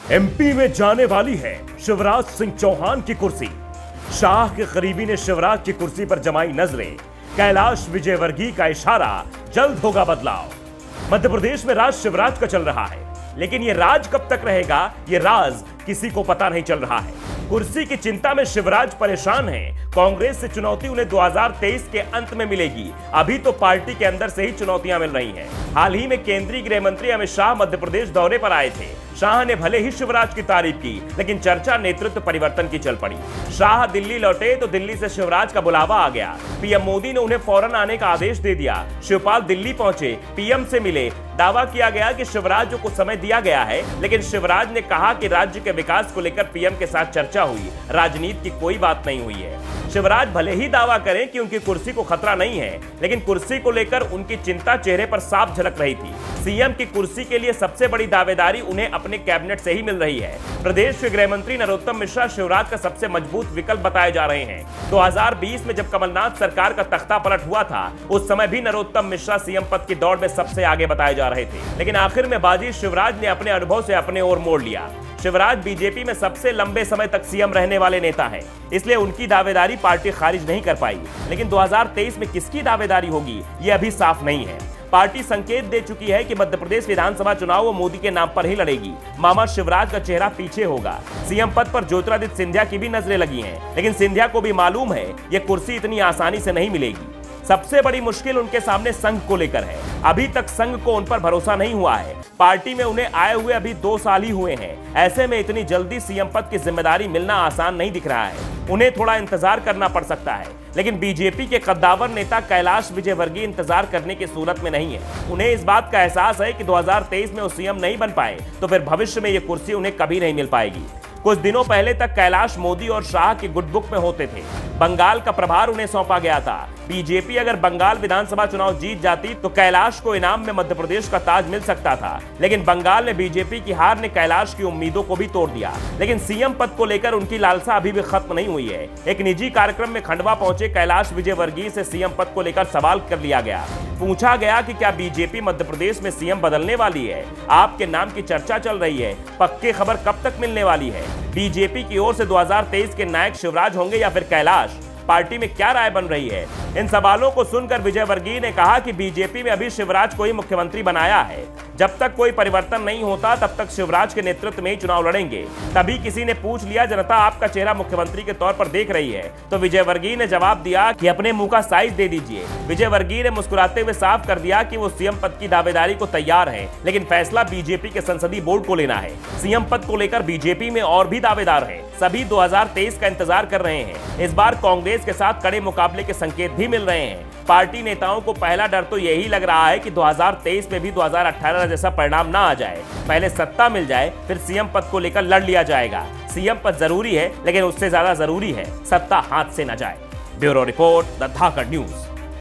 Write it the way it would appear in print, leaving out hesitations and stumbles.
MP में जाने वाली है शिवराज सिंह चौहान की कुर्सी। शाह के करीबी ने शिवराज की कुर्सी पर जमाई नजरें। कैलाश विजयवर्गीय का इशारा, जल्द होगा बदलाव। मध्य प्रदेश में राज शिवराज का चल रहा है, लेकिन यह राज कब तक रहेगा, यह राज किसी को पता नहीं चल रहा है। कुर्सी की चिंता में शिवराज परेशान हैं। कांग्रेस से चुनौती उन्हें 2023 के अंत में मिलेगी। अभी तो पार्टी के अंदर से ही चुनौतियां मिल रही हैं। हाल ही में केंद्रीय गृह मंत्री अमित शाह मध्य प्रदेश दौरे पर आए थे। शाह ने भले ही शिवराज की तारीफ की, लेकिन चर्चा नेतृत्व परिवर्तन की चल पड़ी। शाह दिल्ली लौटे तो दिल्ली से शिवराज का बुलावा आ गया। पीएम मोदी ने उन्हें फौरन आने का आदेश दे दिया। शिवपाल दिल्ली पहुंचे, पीएम से मिले। दावा किया गया कि शिवराज को समय दिया गया है, लेकिन शिवराज ने कहा कि राज्य के विकास को लेकर पीएम के साथ चर्चा हुई, राजनीति की कोई बात नहीं हुई है। शिवराज भले ही दावा करें कि उनकी कुर्सी को खतरा नहीं है, लेकिन कुर्सी को लेकर उनकी चिंता चेहरे पर साफ झलक रही थी। सीएम की कुर्सी के लिए सबसे बड़ी दावेदारी उन्हें अपने कैबिनेट से ही मिल रही है। प्रदेश के गृह मंत्री नरोत्तम मिश्रा शिवराज का सबसे मजबूत विकल्प बताए जा रहे हैं। 2020 में जब कमलनाथ सरकार का तख्ता पलट हुआ था, उस समय भी नरोत्तम मिश्रा सीएम पद की दौड़ में सबसे आगे बताए जा रहे थे, लेकिन आखिर में बाजी शिवराज ने अपने अनुभव से अपने ओर मोड़ लिया। शिवराज बीजेपी में सबसे लंबे समय तक सीएम रहने वाले नेता हैं, इसलिए उनकी दावेदारी पार्टी खारिज नहीं कर पाई। लेकिन 2023 में किसकी दावेदारी होगी, ये अभी साफ नहीं है। पार्टी संकेत दे चुकी है कि मध्य प्रदेश विधानसभा चुनाव वो मोदी के नाम पर ही लड़ेगी। मामा शिवराज का चेहरा पीछे होगा। सीएम पद पर ज्योतिरादित्य सिंधिया की भी नजरें लगी हैं, लेकिन सिंधिया को भी मालूम है ये कुर्सी इतनी आसानी से नहीं मिलेगी। सबसे बड़ी मुश्किल उनके सामने संघ को लेकर है। अभी तक संघ को उन पर भरोसा नहीं हुआ है। पार्टी में उन्हें आए हुए अभी 2 साल ही हुए हैं। ऐसे में इतनी जल्दी सीएम पद की जिम्मेदारी मिलना आसान नहीं दिख रहा है। उन्हें थोड़ा इंतजार करना पड़ सकता है, लेकिन बीजेपी के कद्दावर नेता कैलाश विजयवर्गीय इंतजार करने की सूरत में नहीं है। उन्हें इस बात का एहसास है कि 2023 में वो सीएम नहीं बन पाए तो फिर भविष्य में ये कुर्सी उन्हें कभी नहीं मिल पाएगी। कुछ दिनों पहले तक कैलाश मोदी और शाह की गुडबुक में होते थे। बंगाल का प्रभार उन्हें सौंपा गया था। बीजेपी अगर बंगाल विधानसभा चुनाव जीत जाती तो कैलाश को इनाम में मध्य प्रदेश का ताज मिल सकता था, लेकिन बंगाल में बीजेपी की हार ने कैलाश की उम्मीदों को भी तोड़ दिया। लेकिन सीएम पद को लेकर उनकी लालसा अभी भी खत्म नहीं हुई है। एक निजी कार्यक्रम में खंडवा पहुंचे कैलाश विजयवर्गीय से सीएम पद को लेकर सवाल कर लिया गया। पूछा गया कि क्या बीजेपी मध्य प्रदेश में सीएम बदलने वाली है? आपके नाम की चर्चा चल रही है, पक्की खबर कब तक मिलने वाली है? बीजेपी की ओर से 2023 के नायक शिवराज होंगे या फिर कैलाश? पार्टी में क्या राय बन रही है? इन सवालों को सुनकर विजयवर्गीय ने कहा कि बीजेपी में अभी शिवराज को ही मुख्यमंत्री बनाया है। जब तक कोई परिवर्तन नहीं होता तब तक शिवराज के नेतृत्व में ही चुनाव लड़ेंगे। तभी किसी ने पूछ लिया, जनता आपका चेहरा मुख्यमंत्री के तौर पर देख रही है? तो विजयवर्गीय ने जवाब दिया कि अपने मुंह का साइज दे दीजिए। विजयवर्गीय ने मुस्कुराते हुए साफ कर दिया कि वो सीएम पद की दावेदारी को तैयार है, लेकिन फैसला बीजेपी के संसदीय बोर्ड को लेना है। सीएम पद को लेकर बीजेपी में और भी दावेदार हैं। सभी 2023 का इंतजार कर रहे हैं। इस बार कांग्रेस के साथ कड़े मुकाबले के संकेत भी मिल रहे हैं। पार्टी नेताओं को पहला डर तो यही लग रहा है कि 2023 में भी 2018 जैसा परिणाम ना आ जाए। पहले सत्ता मिल जाए, फिर सीएम पद को लेकर लड़ लिया जाएगा। सीएम पद जरूरी है, लेकिन उससे ज्यादा जरूरी है सत्ता हाथ से न जाए। Bureau report, the Dhakad news.